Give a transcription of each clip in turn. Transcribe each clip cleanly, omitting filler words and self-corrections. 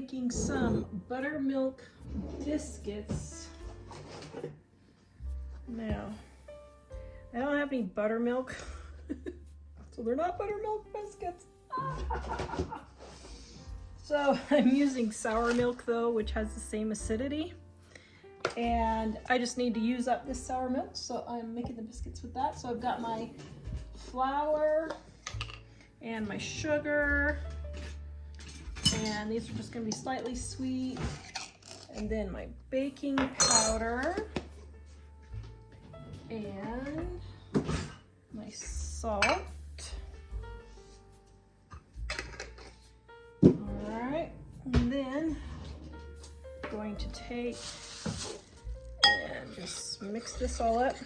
making some buttermilk biscuits. Now, I don't have any buttermilk, so they're not buttermilk biscuits. So I'm using sour milk though, which has the same acidity. And I just need to use up this sour milk, so I'm making the biscuits with that. So I've got my flour and my sugar, and these are just going to be slightly sweet, and then my baking powder and my salt. All right, and then I'm going to take and just mix this all up.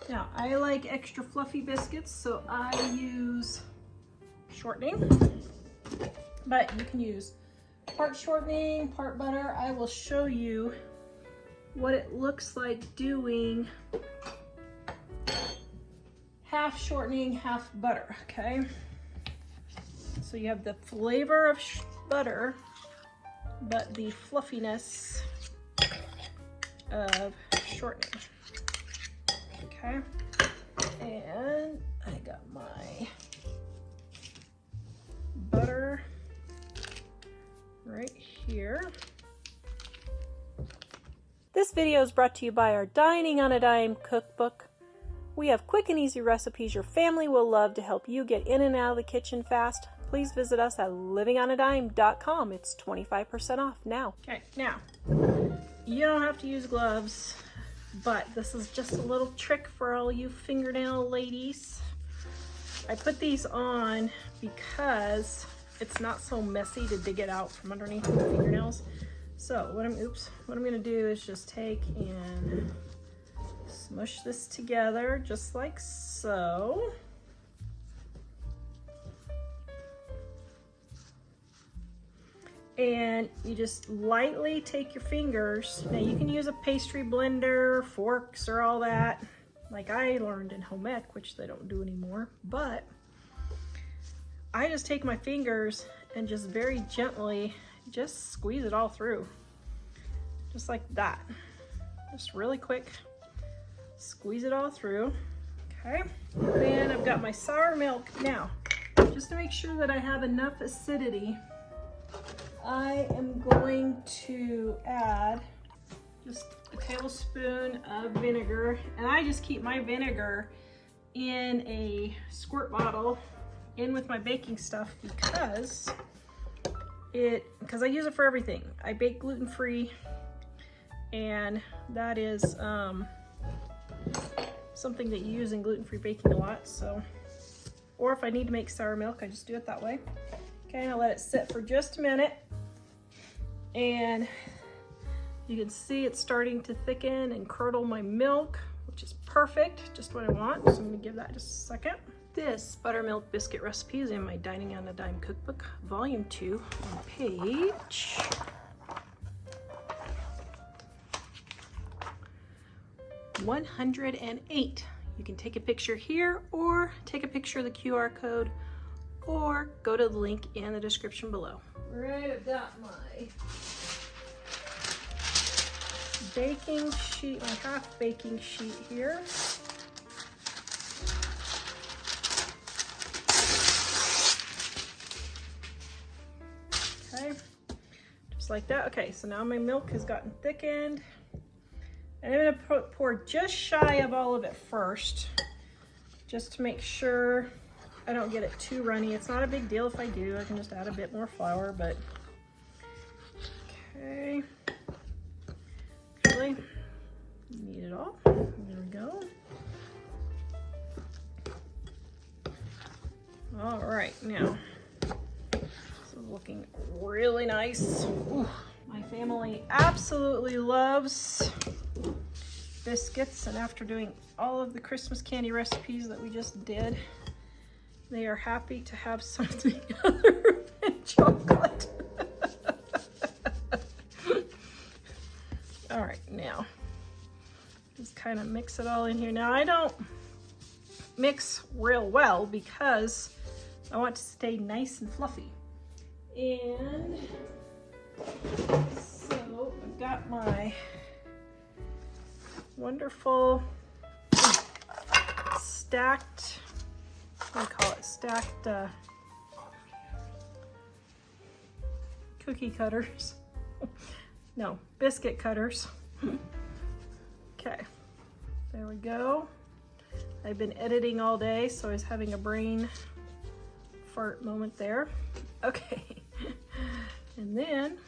Now, I like extra fluffy biscuits, so I use shortening, but you can use part shortening, part butter. I will show you what it looks like doing half shortening, half butter, okay? So you have the flavor of butter, but the fluffiness of shortening. Okay, and I got my butter right here. This video is brought to you by our Dining on a Dime cookbook. We have quick and easy recipes your family will love to help you get in and out of the kitchen fast. Please visit us at livingonadime.com. It's 25% off now. Okay, now, you don't have to use gloves, but this is just a little trick for all you fingernail ladies. I put these on because it's not so messy to dig it out from underneath the fingernails. So what I'm gonna do is just take and smush this together just like so. And you just lightly take your fingers. Now you can use a pastry blender, forks, or all that, like I learned in home ec, which they don't do anymore. But I just take my fingers and just very gently just squeeze it all through. Just like that. Just really quick. Squeeze it all through. Okay. Then I've got my sour milk. Now, just to make sure that I have enough acidity, I am going to add just a tablespoon of vinegar, and I just keep my vinegar in a squirt bottle in with my baking stuff because I use it for everything. I bake gluten-free, and that is something that you use in gluten-free baking a lot. So, or if I need to make sour milk, I just do it that way. Okay, and I'll let it sit for just a minute. And you can see it's starting to thicken and curdle my milk, which is perfect, just what I want. So I'm gonna give that just a second. This buttermilk biscuit recipe is in my Dining on a Dime cookbook, volume 2, on page 108. You can take a picture here or take a picture of the QR code or go to the link in the description below. Right, I've got my baking sheet, my half baking sheet here. Okay, just like that. Okay, so now my milk has gotten thickened. And I'm gonna pour just shy of all of it first, just to make sure I don't get it too runny. It's not a big deal if I do. I can just add a bit more flour, but okay. Actually, need it all. There we go. All right, now this is looking really nice. Ooh, my family absolutely loves biscuits, and after doing all of the Christmas candy recipes that we just did, they are happy to have something other than chocolate. All right, now just kind of mix it all in here. Now I don't mix real well because I want to stay nice and fluffy. And so I've got my wonderful stacked, what do you call it? Stacked cookie cutters. No, biscuit cutters. Okay, there we go. I've been editing all day, so I was having a brain fart moment there. Okay, and then,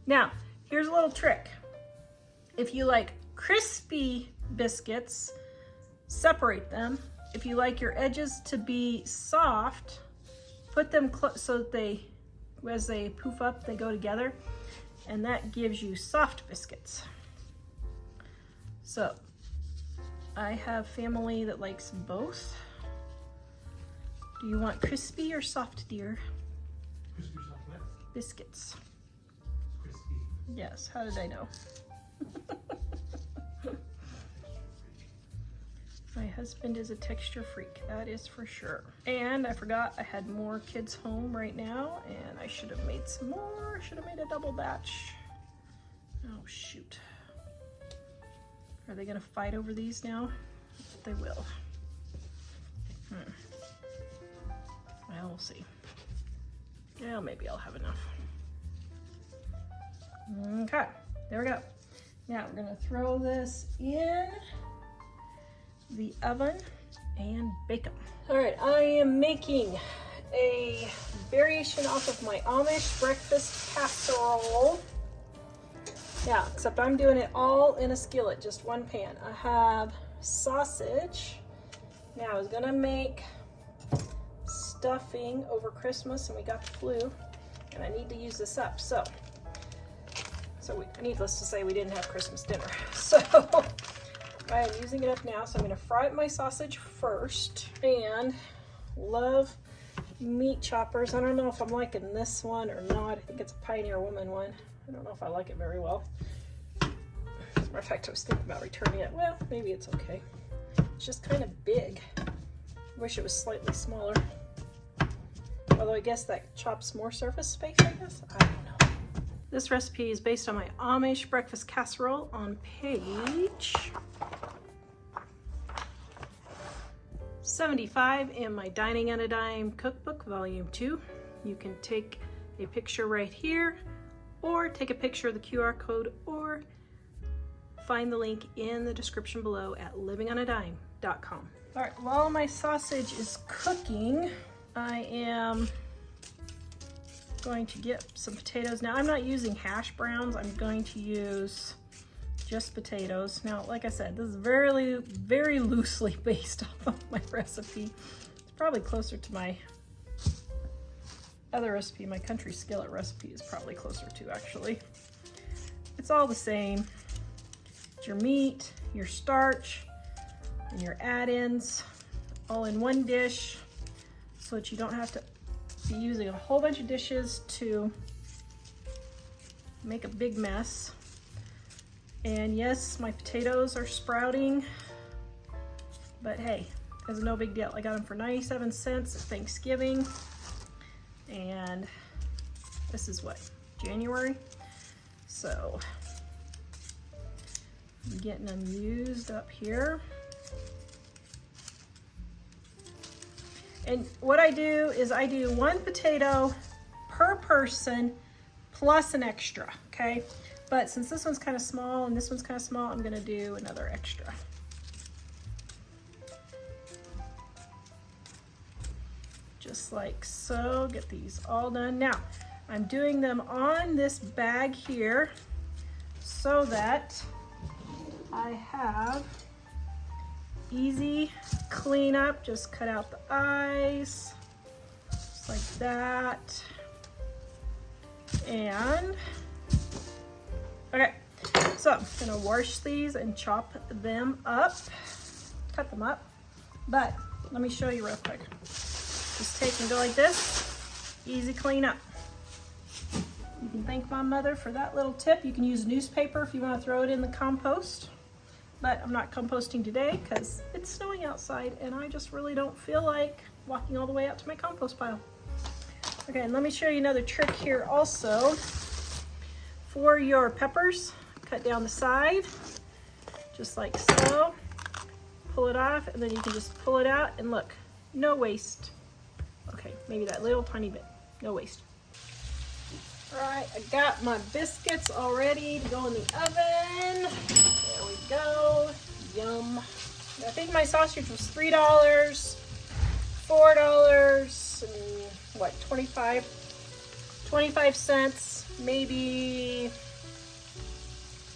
now, here's a little trick. If you like crispy biscuits, separate them. If you like your edges to be soft, put them so that they, as they poof up, they go together, and that gives you soft biscuits. So, I have family that likes both. Do you want crispy or soft, dear? Crispy chocolate. Biscuits. Crispy. Yes, how did I know? My husband is a texture freak, that is for sure. And I forgot I had more kids home right now, and I should have made some more. Should have made a double batch. Oh, shoot. Are they gonna fight over these now? They will. Well, we'll see. Yeah, maybe I'll have enough. Okay, there we go. Now we're gonna throw this in the oven and bake them. All right, I am making a variation off of my Amish breakfast casserole. Yeah, except I'm doing it all in a skillet, just one pan. I have sausage. Now I was gonna make stuffing over Christmas and we got the flu and I need to use this up. So needless to say, we didn't have Christmas dinner. So I am using it up now. So I'm gonna fry up my sausage first, and love meat choppers. I don't know if I'm liking this one or not. I think it's a Pioneer Woman one. I don't know if I like it very well. As a matter of fact, I was thinking about returning it. Well, maybe it's okay. It's just kind of big. I wish it was slightly smaller. Although I guess that chops more surface space, I guess. I don't know. This recipe is based on my Amish breakfast casserole on page 75 in my Dining on a Dime cookbook, volume 2. You can take a picture right here, or take a picture of the QR code, or find the link in the description below at livingonadime.com. All right, while my sausage is cooking, I am going to get some potatoes. Now, I'm not using hash browns. I'm going to use just potatoes. Now, like I said, this is very, very loosely based off of my recipe. It's probably closer to my other recipe. My country skillet recipe is probably closer to, actually. It's all the same. It's your meat, your starch, and your add-ins all in one dish, so that you don't have to be using a whole bunch of dishes to make a big mess. And yes, my potatoes are sprouting, but hey, it's no big deal. I got them for 97 cents at Thanksgiving, and this is what, January? So I'm getting them used up here. And what I do is I do 1 potato per person plus an extra, okay? But since this one's kind of small and this one's kind of small, I'm gonna do another extra. Just like so, get these all done. Now, I'm doing them on this bag here so that I have easy cleanup. Just cut out the eyes, just like that. And, okay, so I'm gonna wash these and chop them up, cut them up. But let me show you real quick. Just take and go like this, easy cleanup. You can thank my mother for that little tip. You can use newspaper if you want to throw it in the compost. But I'm not composting today because it's snowing outside and I just really don't feel like walking all the way out to my compost pile. Okay, and let me show you another trick here also. For your peppers, cut down the side, just like so. Pull it off, and then you can just pull it out, and look, no waste. Okay, maybe that little tiny bit, no waste. All right, I got my biscuits all ready to go in the oven. There we go, yum. I think my sausage was $3, $4, and what, 25 cents, maybe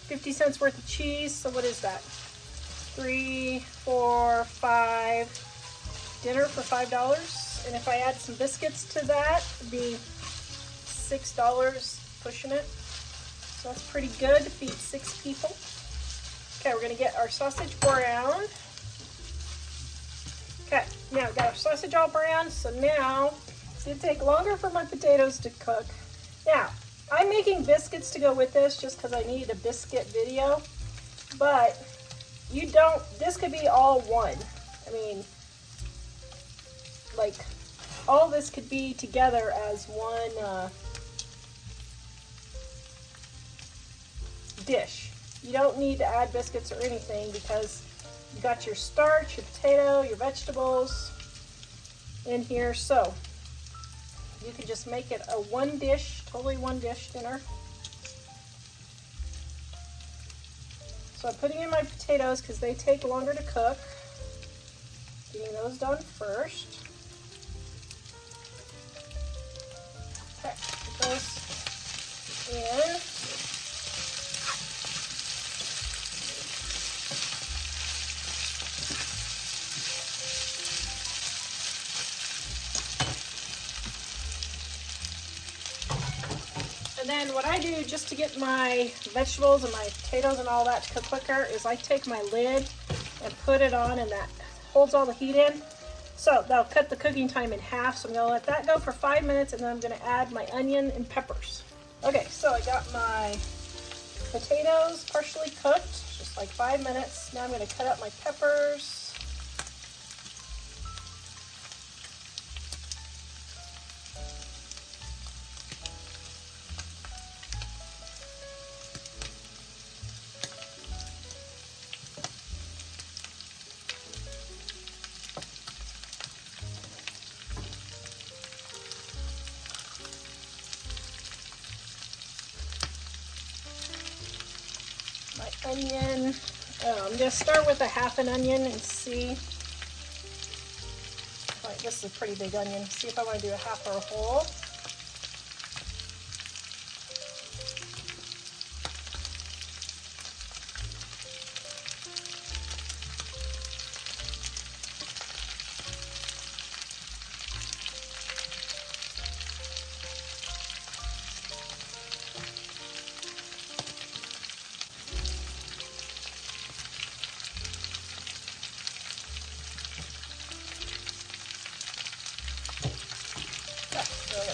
50 cents worth of cheese. So what is that? 3, 4, 5, dinner for $5. And if I add some biscuits to that, it'd be $6 pushing it. So that's pretty good to feed 6 people. Okay, we're gonna get our sausage browned. Okay, now we got our sausage all browned, so now it's gonna take longer for my potatoes to cook. Now, I'm making biscuits to go with this just because I needed a biscuit video, but you don't, this could be all one. I mean, like, all this could be together as one dish. You don't need to add biscuits or anything because you got your starch, your potato, your vegetables in here. So you can just make it a one dish, totally one dish dinner. So I'm putting in my potatoes because they take longer to cook. Getting those done first. Okay, put those in. And then what I do just to get my vegetables and my potatoes and all that to cook quicker is I take my lid and put it on, and that holds all the heat in. So that'll cut the cooking time in half. So I'm gonna let that go for 5 minutes, and then I'm gonna add my onion and peppers. Okay, so I got my potatoes partially cooked, just like 5 minutes. Now I'm gonna cut up my peppers. My onion, I'm gonna start with a half an onion and see. Like, this is a pretty big onion. See if I want to do a half or a whole.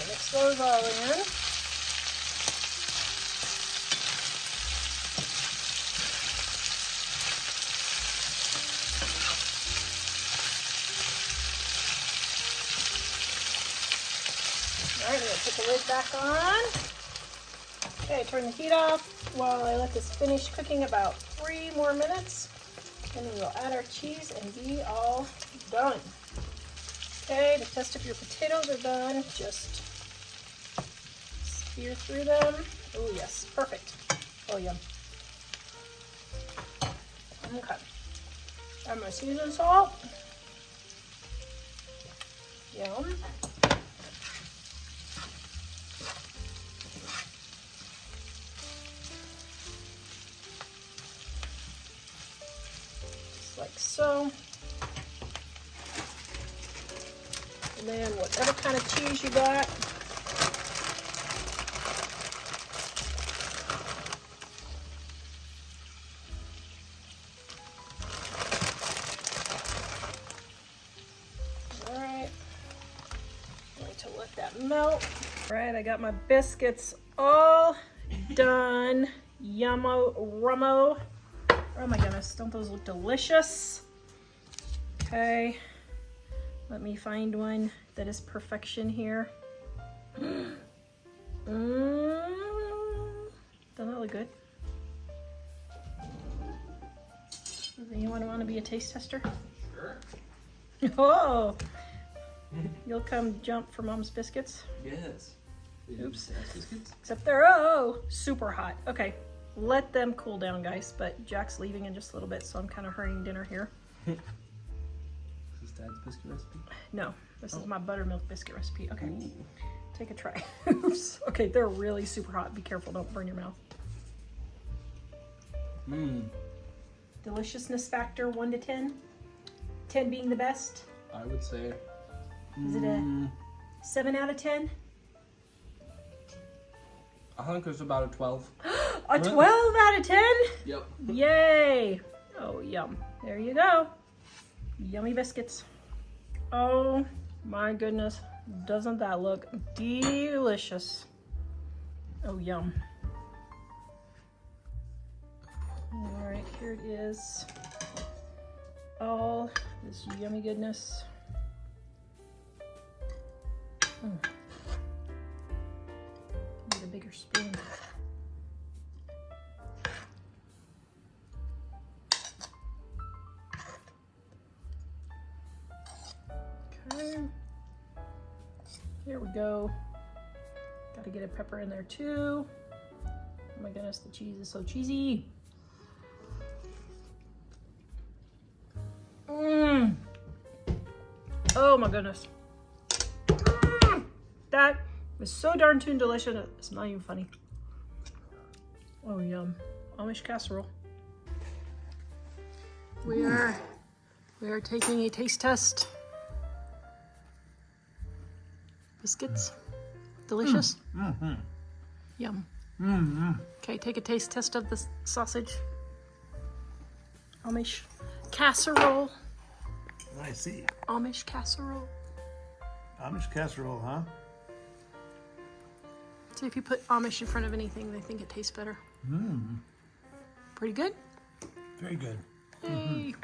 Mix those all in. All right, I'm gonna put the lid back on. Okay, turn the heat off while I let this finish cooking about 3 more minutes. And then we'll add our cheese and be all done. Okay, to test if your potatoes are done, just spear through them. Oh yes, perfect. Oh yum. Okay. Add my seasoned salt. Yum. Just like so. And then whatever kind of cheese you got. All right, wait to let that melt. All right, I got my biscuits all done. Yummo rummo. Oh my goodness, don't those look delicious? Okay. Let me find one that is perfection here. Doesn't that look good? Does anyone want to be a taste tester? Sure. Oh! You'll come jump for Mom's biscuits? Yes. Oops. Biscuits? Except they're, super hot. Okay, let them cool down, guys. But Jack's leaving in just a little bit, so I'm kind of hurrying dinner here. Is this Dad's biscuit recipe? No, this is my buttermilk biscuit recipe. Okay, Ooh. take a try. Oops. Okay, they're really super hot. Be careful, don't burn your mouth. Mmm. Deliciousness factor 1 to 10. 10 being the best. I would say. Is it a 7 out of 10? I think it's about a 12. A 12 out of 10? Yep. Yay! Oh, yum. There you go. Yummy biscuits. Oh my goodness. Doesn't that look delicious? Oh, yum. All right, here it is. All this yummy goodness. Need a bigger spoon. Okay. Here we go. Gotta get a pepper in there too. Oh my goodness, the cheese is so cheesy. Mmm. Oh my goodness. That is so darn tune delicious, it's not even funny. Oh, yum. Amish casserole. We are taking a taste test. Biscuits. Delicious. Yum. Okay, take a taste test of the sausage. Amish casserole. I see. Amish casserole. Amish casserole, huh? See, if you put Amish in front of anything, they think it tastes better. Pretty good? Very good. Hey.